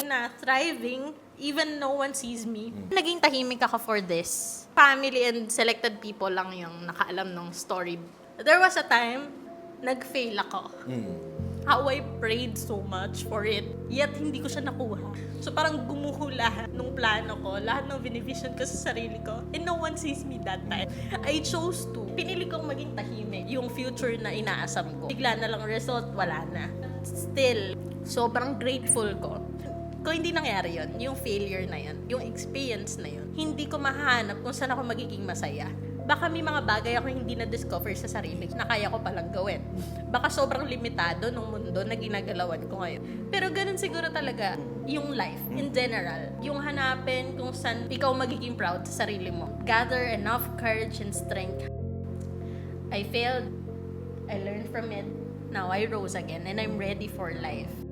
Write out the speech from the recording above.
na thriving even no one sees me. Naging tahimik ako for this. Family and selected people lang yung nakaalam ng story. There was a time, nag-fail ako. How I prayed so much for it, yet hindi ko siya nakuha. So parang gumuho lahat nung plano ko, lahat ng vinivision ko sa sarili ko, and no one sees me that time. I chose to. Pinili kong maging tahimik. Yung future na inaasam ko. Bigla na lang result, wala na. Still, sobrang grateful ko. Kung hindi nangyari yon, yung failure na yon, yung experience na yon, hindi ko mahanap kung saan ako magiging masaya. Baka may mga bagay ako hindi na-discover sa sarili na kaya ko palang gawin. Baka sobrang limitado ng mundo na ginagalawan ko ngayon. Pero ganun siguro talaga yung life in general. Yung hanapin kung saan ikaw magiging proud sa sarili mo. Gather enough courage and strength. I failed. I learned from it. Now I rose again and I'm ready for life.